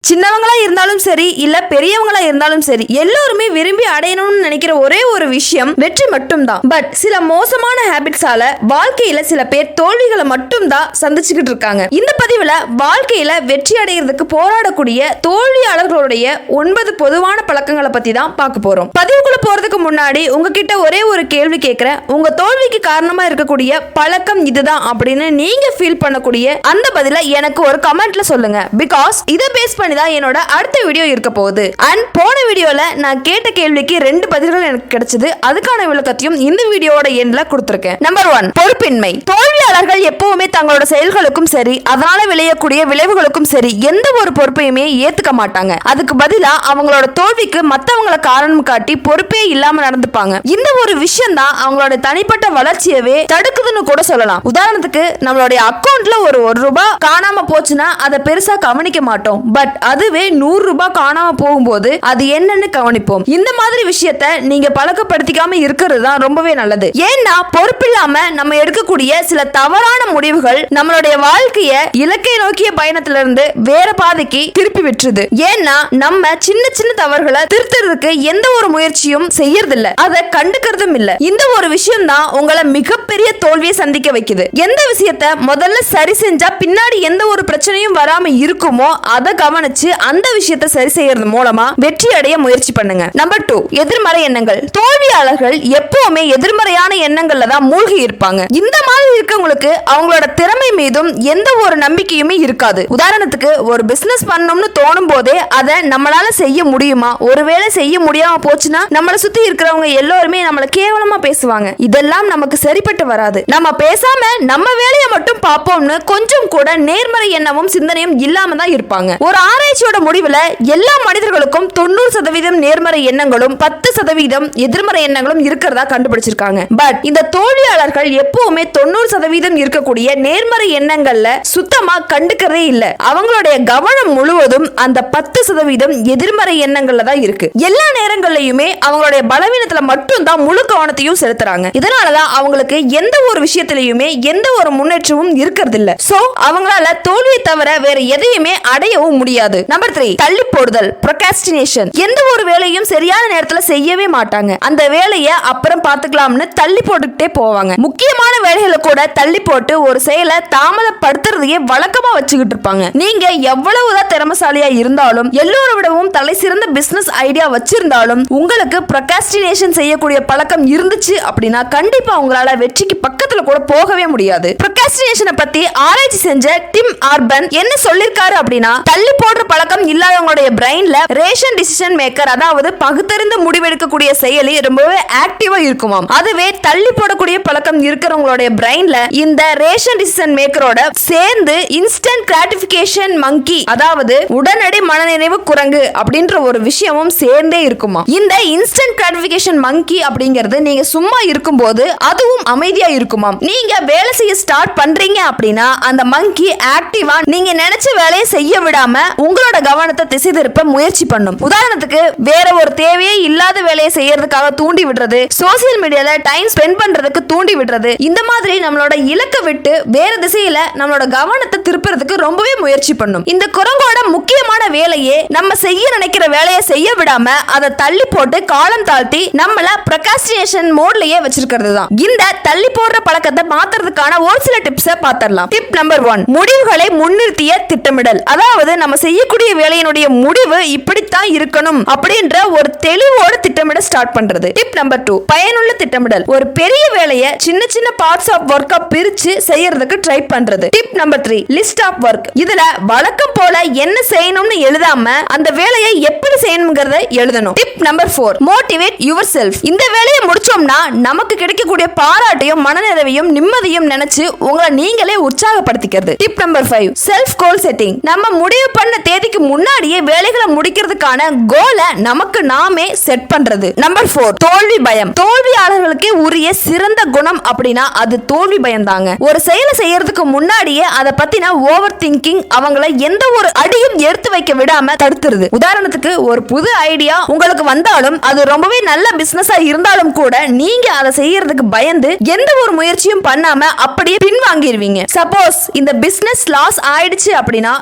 சின்னவங்களா இருந்தாலும் சரி இல்ல பெரியவங்களா இருந்தாலும் சரி எல்லோருமே விரும்பி அடையணும்னு நினைக்கிற ஒரே ஒரு விஷயம் வெற்றி மட்டும்தான். பட் சில மோசமான ஹேபிட்ஸால வாழ்க்கையில சில பேர் தோல்விகளை மட்டும்தான் சந்திச்சுக்கிட்டு இருக்காங்க. இந்த பதிவுல வாழ்க்கையில வெற்றி அடைகிறதுக்கு போராடக்கூடிய தோல்வியாளர்களுடைய 9 பொதுவான பழக்கங்களை பத்தி தான் பார்க்க போறோம். பதிவுக்குள்ள போறதுக்கு முன்னாடி உங்ககிட்ட ஒரே ஒரு கேள்வி கேட்கிறேன். உங்க தோல்விக்கு காரணமா இருக்கக்கூடிய பழக்கம் இதுதான் அப்படின்னு நீங்க ஃபீல் பண்ணக்கூடிய அந்த பதில எனக்கு ஒரு கமெண்ட்ல சொல்லுங்க. பிகாஸ் இதை பேஸ் பண்ணி தான் என்னோட அடுத்த வீடியோ இருக்க போகுது. அண்ட் போன வீடியோல நான் கேட்ட கேள்விக்கு 2 பதில்கள் எனக்கு கிடைச்சது. அதுக்கான விளக்கத்தையும் இந்த வீடியோட எண்ட்ல கொடுத்திருக்கேன். நம்பர் 1, பொறுப்பின்மை. தோல்வியாளர்கள் எப்பவுமே தங்களோட செயல்களுக்கும் சரி அதனால விளையக்கூடிய விளைவுகளுக்கும் சரி எந்த ஒரு பொறுப்பையுமே ஏத்துக்க மாட்டாங்க. அதுக்கு பதிலா அவங்களோட தோல்விக்கு மத்தவங்களை காரணம் காட்டி பொறுப்பே இல்லாம நடந்துப்பாங்க. இந்த ஒரு விஷயம் தான் அவங்களோட தனிப்பட்ட வளர்ச்சியவே தடுக்குதுன்னு கூட சொல்லலாம். உதாரணத்துக்கு நம்மளுடைய அக்கௌண்ட்ல ஒரு ரூபாய் காணாம போச்சுன்னா அதை பெருசா கவனிக்க மாட்டோம். பட் அதுவே 100 ரூபாய் காணாம போகும்போது அது என்னன்னு கவனிப்போம். இந்த மாதிரி விஷயத்தை நீங்க பழக்கப்படுத்திக்காம இருக்கிறது தான் ரொம்பவே நல்லது. ஏன்னா பொறுப்பில்லாம நம்ம எடுக்கக்கூடிய சில தவறான முடிவுகள் நம்மளுடைய வாழ்க்கைய இலக்கை நோக்கிய பயணத்திலிருந்து வேற பாதைக்கு திருப்பி விட்டுருது. ஏன்னா நம்ம சின்ன சின்ன தவறுகளை திருத்துறதுக்கு எந்த ஒரு முயற்சியும் செய்யறதில்ல, அதை கண்டுக்கிறதும் இல்ல. இந்த ஒரு விஷயம் தான் உங்களை மிகப்பெரிய தோல்வியை சந்திக்க வைக்குது. எந்த விஷயத்தை முதல்ல சரி செஞ்சா பின்னாடி எந்த ஒரு பிரச்சனையும் வராம இருக்குமோ அதை கவனிச்சு அந்த விஷயத்தை சரி செய்யறது மூலமா வெற்றி அடைய முயற்சி பண்ணுங்க. நம்பர் 2, எதிர்மறை எண்ணங்கள். தோல்வியாளர்கள் எப்பவுமே எதிர்மறையான எண்ணங்கள்ல தான் மூழ்கி இருப்பாங்க. இந்த மாதிரி இருக்கவங்களுக்கு அவங்களோட திறமை மீதும் எந்த ஒரு நம்பிக்கையுமே இருக்காது. உதாரணத்துக்கு ஒரு பிசினஸ் பண்ணணும்னு தோணும் போதே அதை நம்மளால செய்ய முடியுமா, ஒருவேளை செய்ய முடியாம போச்சுன்னா நம்மளை சுத்தி இருக்கிறவங்க எல்லாருமே நம்மளை கேவலமா பேசுவாங்க. இதெல்லாம் நமக்கு சரிப்பட்டு வராது. நம்ம பேசாம நம்ம வேலையை மட்டும் பார்ப்போம்னு கொஞ்சம் கூட நேர்மறை எண்ணமும் சிந்தனையும் இல்லாம தான் இருப்பாங்க. ஒரு ஆராய்ச்சியோட முடிவுல எல்லா மனிதர்களுக்கும் 90% நேர்மறை எண்ணங்களும் 10% எதிர்மறை எண்ணங்களும் இருக்கிறதா கண்டுபிடிச்சிருக்காங்க. பட் இந்த தோல்வியாளர்கள் எப்பவுமே 90% இருக்கக்கூடிய நேர்மறை எண்ணங்கள்ல சுத்தமா கண்டுக்கிறதே இல்ல. அவங்களுடைய கவனம் முழுவதும் அந்த 10% எதிர்மறை எண்ணங்கள்ல தான் இருக்கு. எல்லா நேரங்கள்லயுமே அவங்களுடைய பலவீனத்துல மட்டும் தான் முழு கவனத்தையும் செலுத்துறாங்க. இதனாலதான் அவங்களுக்கு எந்த ஒரு விஷயத்திலயுமே எந்த ஒரு முன்னேற்றமும் இருக்கிறது இல்ல. சோ அவங்களால தோல்வியை தவிர வேற எதையுமே அடையவும் முடியாது. நம்பர் 3, தள்ளி போடுதல், procrastination. எந்த ஒரு வேலையும் சரியான நேரத்துல செய்யவே மாட்டாங்க. அந்த வேலையை அப்புறம் பார்த்துக்கலாம்னு தள்ளி போட்டுக்கிட்டே போவாங்க. முக்கியமான வேலைகளை கூட தள்ளி போட்டு ஒரு செயலை தாமதப்படுத்துறதையே வழக்கமா வச்சுக்கிட்டு இருப்பாங்க. நீங்க எவ்வளவுதான் திறமைசாலியா இருந்தாலும் எல்லோரை விடவும் தலை சிறந்த பிசினஸ் ஐடியா வச்சிருந்தாலும் உங்களுக்கு procrastination செய்யக்கூடிய பழக்கம் இருந்துச்சு அப்படின்னா கண்டிப்பா உங்களால வெற்றிக்கு பக்கத்துல கூட போகவே முடியாது. procrastination பத்தி ஆராய்ச்சி செஞ்ச டிம் ஆர்பன் என்ன சொல்லிருக்காரு அப்படின்னா, தள்ளி போடுற பழக்கம் இல்லாதவங்களுடைய பிரெயின்ல ரேஷன் டிசிஷன் மேக்கர், அதாவது பகுத்தறிந்து முடிவெடுக்கக்கூடிய செயலி ரொம்பவே ஆக்டிவா இருக்குமாம். அதுவே தள்ளி போடக்கூடிய பழக்கம் இருக்கிறவங்களுடைய பிரெயின்ல இந்த ரேஷன் டிசிஷன் மேக்கரோட சேர்ந்து இன்ஸ்டன்ட் கிராட்டிஃபிகேஷன் மங்கி, அதாவது உடனடி மனநிறைவு குரங்கு அப்படின்ற ஒரு விஷயமும் சேர்ந்தே இருக்குமா. இந்த இன்ஸ்டன்ட் கிராட்டிஃபிகேஷன் மங்கி அப்படிங்கிறது நீங்க சும்மா இருக்கும்போது அதுவும் அமைதியா இருக்குமாம். நீங்க வேலை செய்ய ஸ்டார்ட் பண்றீங்க அப்படின்னா அந்த மங்கி ஆக்டிவா நீங்க நினைச்ச வேலையை செய்ய விடாம உங்களோட கவனத்தை திசை திருப்ப முயற்சி பண்ணும். உதாரணத்துக்கு வேற ஒரு தேவையே இல்லாத வேலையை செய்யறதுக்காக தூண்டி விடுறது, சோசியல் மீடியால டைம் ஸ்பெண்ட் பண்றதுக்கு தூண்டி விடுறது, இந்த மாதிரி நம்மளோட இலக்கை விட்டு வேற திசையில நம்மளோட கவனத்தை திருப்புறதுக்கு ரொம்பவே முயற்சி பண்ணும். இந்த குரங்கோட முக்கியமான வேலையே நம்ம செய்ய நினைக்கிற வேலையை செய்ய விடாம அதை தள்ளி போட்டு காலம் தாழ்த்தி நம்மள procrastination மோட்லயே வச்சிருக்கிறது தான். இந்த தள்ளி போடுற பழக்கத்தை மாத்துறதுக்கான ஒரு சில டிப்ஸை பார்த்தரலாம். டிப் நம்பர் 1, முடிவுகளை முன்னிறுத்திய திட்டமிடல். அதாவது நம்ம செய்யக்கூடிய வேலையினுடைய முடிவு இப்படித்தான் இருக்கணும் அப்படின்ற ஒரு தெளிவோட திட்டமிட ஸ்டார்ட் பண்றது. டிப் நம்பர் 2, பயனுள்ள திட்டமிடல். ஒரு பெரிய வேலையை சின்ன சின்ன பார்ட்ஸ் ஆஃப் ஒர்க்கா பிரிச்சு செய்யறதுக்கு ட்ரை பண்றது. Tip number 3, list of work. இதுல வழக்கம் போல என்ன செய்யணும்னு எழுதாம அந்த வேலையை எப்படி செய்யணும்ங்கறத எழுதணும். Tip number 4, motivate your self. இந்த வேலையை முடிச்சோம்னா நமக்கு கிடைக்கக்கூடிய பாராட்டையும் மனநிறைவையும் நிம்மதியும் நினைச்சு உங்களை நீங்களே உற்சாகப்படுத்திக்கிறது. Tip number 5, self goal setting. நம்ம முடிவு பண்ண தேதிக்கு முன்னாடியே வேலைகளை முடிக்கிறதுக்கான கோலை நமக்கு நாமே செட் பண்றது. நம்பர் 4, தோல்வி பயம். தோல்வியாளர்களுக்கு உரிய சிறந்த குணம் அப்படின்னா அது தோல்வி பயம் தாங்க. ஒரு செயலை செய்யறதுக்கு முன்னாடியே அதை பத்தின ஓவர் திங்கிங் அவங்களை எந்த ஒரு அடியும் எடுத்து வைக்க விடாம தடுத்து தடுத்துருது. உதாரணத்துக்கு ஒரு புது ஐடியா உங்களுக்கு வந்தாலும் அது ரொம்பவே நல்ல பிசினஸா இருந்தாலும் கூட நீங்க அதை செய்யறதுக்கு பயந்து எந்த ஒரு முயற்சியும் பண்ணாம அப்படியே பின்வாங்கிடுவீங்க. சப்போஸ் இந்த பிசினஸ் லாஸ் ஆயிடுச்சு அப்படின்னா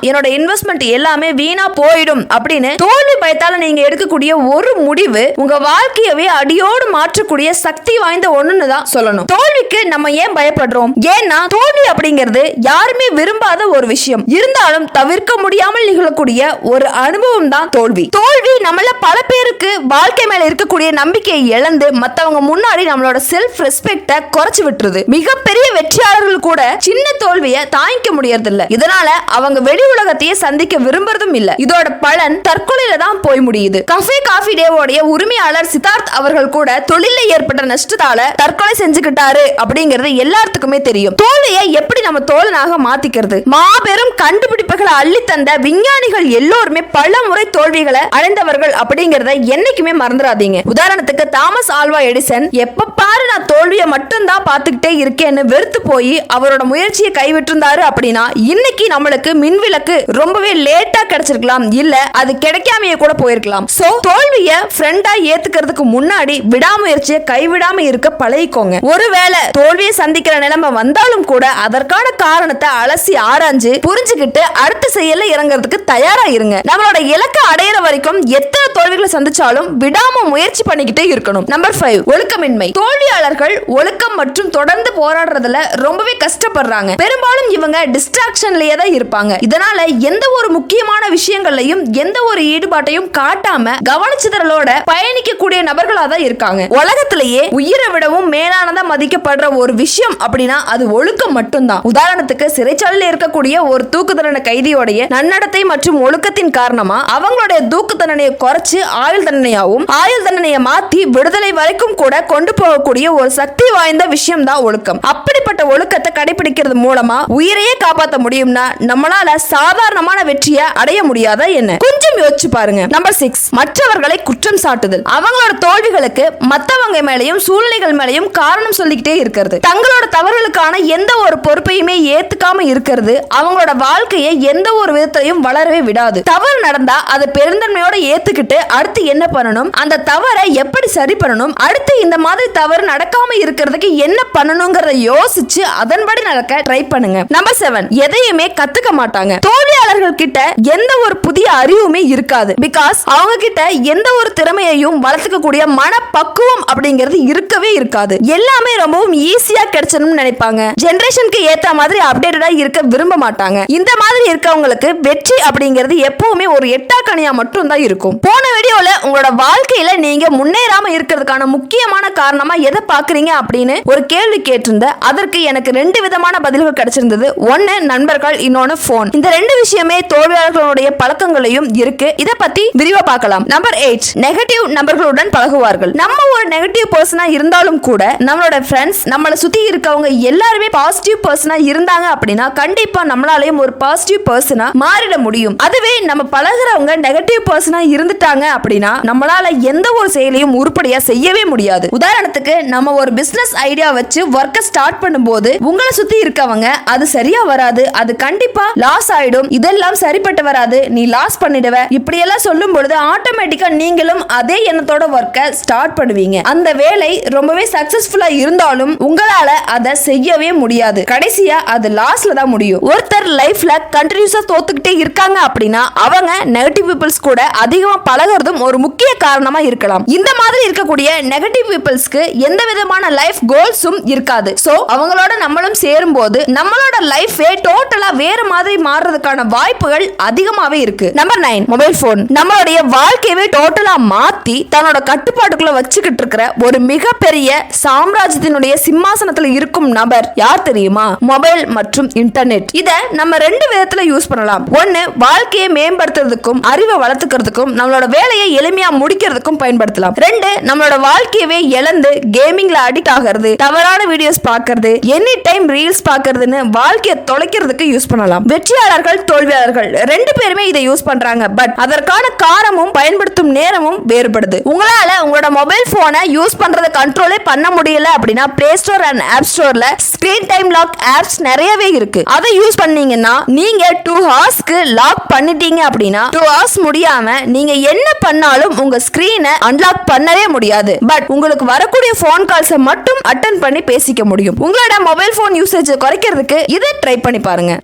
என்னோட இன்வெஸ்ட்மெண்ட் எல்லாமே வீணா போயிடும் அப்படின்னு தோல்வி பயத்தால நீங்க எடுக்கக்கூடிய ஒரு முடிவு உங்க வாழ்க்கையவே அடியோடு மாற்றக்கூடிய சக்தி வாய்ந்த ஒண்ணுன்னு தான் சொல்லணும். தோல்விக்கு நம்ம ஏன் பயப்படுறோம்? ஏன்னா தோல்வி அப்படிங்கிறது யாருமே விரும்பாத ஒரு விஷயம். இருந்தாலும் தவிர்க்க முடியாமல் நிகழக்கூடிய ஒரு அனுபவம் தான் தோல்வி. தோல்வி நம்மள பல பேருக்கு வாழ்க்கை மேல இருக்கக்கூடிய நம்பிக்கையை இழந்து மத்தவங்க முன்னாடி நம்மளோட செல்ஃப் ரெஸ்பெக்ட குறைச்சு விட்டுருது. மிகப்பெரிய வெற்றியாளர்கள் கூட சின்ன தோல்வியை தாங்கிக்க முடியறது இல்ல. இதனால அவங்க வெளி உலகத்தையே சந்திக்க விரும்புறதும் இல்ல. இதோட பலன் தற்கொலையில தான் போய் முடியுது. கஃபே காஃபி டேவோடைய உரிமையாளர் சித்தார்த் அவர்கள் கூட தொழில ஏற்பட்ட நஷ்டத்தால தற்கொலை செஞ்சுக்கிட்டாரு அப்படிங்கிறது எல்லாத்துக்குமே தெரியும். தோல்வியை எப்படி நம்ம தோழனாக மாத்திக்கிறது? மாபெரும் கண்டுபிடிப்புகளை அள்ளி தந்த விஞ்ஞானிகள் எல்லோருமே பல முறை தோல்விகளை அடைந்தவர்கள் அப்படிங்கறத என்னைக்குமே மறந்துடாதீங்க. உதாரணத்துக்கு தாமஸ் ஆல்வா எடிசன் எப்ப பாரு நான் தோல்வியை மட்டும் தான் பார்த்துக்கிட்டே இருக்கேன்னு வெறுத்து போய் அவரோட முயற்சியை கைவிட்டிருந்தாரு அப்படின்னா இன்னைக்கு நம்மளுக்கு மின்விளக்கு ரொம்பவே லேட்டா கிடைச்சிருக்கலாம், இல்ல அது கிடைக்காமையே கூட போயிருக்கலாம். சோ தோல்வியை ஃப்ரெண்டா ஏத்துக்கிறதுக்கு முன்னாடி விடாமுயற்சியை கைவிடாம இருக்க பழகிக்கோங்க. ஒருவேளை தோல்வியை சந்திக்கிற நிலைமை வந்தாலும் கூட அதற்கான காரணத்தை அலசி ஆராய்ஞ்சு புரிஞ்சுக்கிட்டு அடுத்த செயல்ல இறங்குறதுக்கு தயாரா இருங்க. நம்மளோட இலக்கை அடையிற வரைக்கும் எத்தனை தோல்விகளை சந்திச்சாலும் விடாம முயற்சி பண்ணிக்கிட்டே இருக்கணும். நம்பர் 5, ஒழுக்கமின்மை. தோல்வியாளர்கள் ஒழுக்கம் மற்றும் தொடர்ந்து போராடுறதுல ரொம்பவே கஷ்டப்படுறாங்க. பெரும்பாலும் இவங்க டிஸ்ட்ராக்ஷன்லயே தான் இருப்பாங்க. இதனால எந்த ஒரு முக்கியமான விஷயங்களையும் எந்த ஒரு ஈடுபாட்டையும் காட்டாம கவனச்சிதறலோட பயணிக்கக்கூடிய நபர்களா தான் இருக்காங்க. உலகத்திலேயே உயிரை விடவும் மேலானதா மதிக்கப்படுற ஒரு விஷயம் அப்படின்னா அது ஒழுக்கம் மட்டும்தான். உதாரணத்துக்கு சிறைச்சாலையில் இருக்கக்கூடிய ஒரு தூக்கு தண்டனை கைதியோடைய நன்னடத்தை மற்றும் ஒழுக்கத்தின் காரணமா அவங்களுடைய தூக்கு தண்டனையை குறைச்சு ஆயுள் தண்டனையாவும் ஆயுள் தண்டனையை மாத்தி விடுதலை வரைக்கும் கூட கொண்டு போகக்கூடிய ஒரு சக்தி வாய்ந்த விஷயம் தான் ஒழுக்கம். அப்படிப்பட்ட ஒழுக்கத்தை கடைபிடிக்கிறது மூலமா உயிரையே காப்பாற்ற முடியும்னா நம்மளால சாதாரணமான வெற்றியை அடைய முடியாதா என்ன? கொஞ்சம் யோசிச்சு பாருங்க. நம்பர் 6, மற்றவர்களை குற்றம் சாட்டுதல். அவங்களோட தோல்விகளுக்கு மத்தவங்க மேலையும் சூழ்நிலைகள் மேலையும் காரணம் சொல்லிக்கிட்டே இருக்கிறது. தங்களோட தவறுகளுக்கான எந்த ஒரு பொறுப்பையுமே ஏத்துக்காம இருக்கிறது அவங்களோட வாழ்க்கையை எந்த ஒரு விதத்திலையும் வளரவே விடாது. தவறு நடந்தா அதை பெருந்தன்மையோட ஏத்துக்கிட்டு அடுத்து என்ன பண்ணணும், அந்த தவறை எப்படி சரி பண்ணணும், அடுத்து இந்த மாதிரி தவறு நடக்காம இருக்கிறதுக்கு என்ன பண்ணணும்ங்கறத யோசிச்சு அதன்படி நடக்க ட்ரை பண்ணுங்க. நம்பர் 7, எதையுமே கத்துக்க மாட்டாங்க. தோல்வியாளர்கள் கிட்ட எந்த ஒரு புதிய அறிவுமே இருக்காது. பிகாஸ் அவங்க கிட்ட எந்த ஒரு திறமையையும் வளர்த்துக்க கூடிய மனப்பக்குவம் அப்படிங்கிறது இருக்கவே இருக்காது. எல்லாமே ரொம்பவும் ஈஸியா கிடைச்சணும்னு நினைப்பாங்க. ஜெனரேஷனுக்கு ஏத்த மாதிரி அப்டேட்டடா இருக்க விரும்ப மாட்டாங்க. இந்த மாதிரி இருக்கவங்களுக்கு வெற்றி அப்படிங்கிறது எப்பவுமே ஒரு எட்டாக்கணியா மட்டும் தான் இருக்கும். போன வீடியோல உங்களோட வாழ்க்கையில நீங்க முன்னேறாம இருக்கிறதுக்கான முக்கியமான காரணமா எதை பாக்குறீங்க அப்படின்னு ஒரு கேள்வி கேட்டிருந்த. அதற்கு எனக்கு 2 விதமான பதில்கள் கிடைச்சிருந்தது. ஒன்னு நண்பர்கள், இன்னொன்னு போன். இந்த 2 விஷயமே தோல்வியாளர்களுடைய பழக்கங்களையும் இருக்கு. இத பத்தி விரிவா பார்க்கலாம். நம்பர் 8, நெகட்டிவ் நபர்களுடன் பழகுவார்கள். நம்ம ஒரு நெகட்டிவ் பர்சனா இருந்தாலும் கூட நம்மளோட ஃப்ரெண்ட்ஸ் நம்மளை சுத்தி இருக்கவங்க எல்லாருமே பாசிட்டிவ் பர்சனா இருந்தாங்க அப்படின்னா கண்டிப்பா நம்மளாலையும் ஒரு பாசிட்டிவ் பர்சனா மாறிட முடியும். அதுவே நம்ம பழகுறவங்க நெகட்டிவ் பர்சனா இருந்துட்டாங்க அப்படின்னா நம்மளால எந்த ஒரு செயலையும் உருப்படியா செய்யவே முடியாது. உதாரணத்துக்கு நம்ம ஒரு பிசினஸ் ஐடியா வச்சு ஒர்க்க ஸ்டார்ட் பண்ணும்போது உங்களை சுத்தி இருக்கவங்க அது சரியா வராது, அது கண்டிப்பா லாஸ் ஆயிடும், இதெல்லாம் சரிப்பட்டு வராது, நீ லாஸ் பண்ணிடுவ, இப்படி எல்லாம் சொல்லும் பொழுது ஆட்டோமேட்டிக்கா நீங்களும் அதே எண்ணத்தோட ஒர்க்க ஸ்டார்ட் பண்ணுவீங்க. அந்த வேலை ரொம்பவே சக்சஸ்ஃபுல்லா இருந்தாலும் உங்களால அதை செய்யவே முடியாது. கடைசியா அது லாஸ்ல தான் முடியும். ஒருத்தர் லைஃப்ல கண்டினியூஸா தோத்துக்கிட்டே இருக்காங்க அப்படின்னா அவங்க நெகட்டிவ் பீப்பிள்ஸ் கூட அதிகமா பழகுறதும் ஒரு முக்கிய காரணமா இருக்கலாம். இந்த மாதிரி இருக்கக்கூடிய நெகட்டிவ் பீப்பிள்ஸ்க்கு எந்த விதமான லைஃப் கோல்ஸும் இருக்காது. சோ அவங்களோட நம்மளும் சேரும்போது நம்மளோட லைஃபே டோட்டலா வேற மாதிரி மாறுறதுக்கான வாய்ப்புகள் அதிகமாவே இருக்கு. Number 9, mobile phone. நம்மளுடைய வாழ்க்கையவே டோட்டலா மாத்தி தன்னோட கட்டுப்பாட்டுக்குள்ள வச்சுக்கிட்டு இருக்கிற ஒரு மிகப்பெரிய சாம்ராஜ்யத்தினுடைய சிம்மாசனத்துல இருக்கும் நபர் யார் தெரியுமா? மொபைல் மற்றும் இன்டர்நெட். இத நம்ம 2 விதத்துல யூஸ் பண்ணலாம். ஒன்னு, வாழ்க்கையை மேம்படுத்துறதுக்கும் அறிவை வளர்த்துக்கிறதுக்கும் நம்மளோட வேலையை எளிமையா எளிமையா முடிக்கிறதுக்கும் பயன்படுத்தலாம். 2 நம்மளோட வாழ்க்கையவே இழந்து கேமிங்ல அடிக்ட் ஆகிறது, தவறான வீடியோஸ் பார்க்கிறது, எனி டைம் ரீல்ஸ் பார்க்கிறதுன்னு வாழ்க்கையை தொலைக்கிறதுக்கு யூஸ் பண்ணலாம். வெற்றியாளர்கள் தோல்வியாளர்கள் 2 பேருமே இதை யூஸ் பண்றாங்க. பட் அதற்கான காரணமும் பயன்படுத்தும் நேரமும் வேறுபடுது. உங்களால உங்களோட மொபைல் போனை யூஸ் பண்றதை கண்ட்ரோலே பண்ண முடியல அப்படின்னா பிளே ஸ்டோர் அண்ட் ஆப் ஸ்டோர்ல ஸ்கிரீன் டைம் லாக் ஆப்ஸ் நிறையவே இருக்கு. அதை யூஸ் பண்ணீங்கன்னா நீங்க 2 ஹவர்ஸ்க்கு லாக் பண்ணிட்டீங்க அப்படின்னா 2 ஹவர்ஸ் முடியாம நீங்க என்ன பண்ணாலும் உங்க ஸ்கிரீனை அன்லாக் பண்ணவே முடியாது. பட் உங்களுக்கு வரக்கூடிய போன் கால்ஸை மட்டும் அட்டெண்ட் பண்ணி பேசிக்க முடியும். உங்களோட மொபைல் போன் யூசேஜ் குறைக்கிறதுக்கு இதை ட்ரை பண்ணி பாருங்க.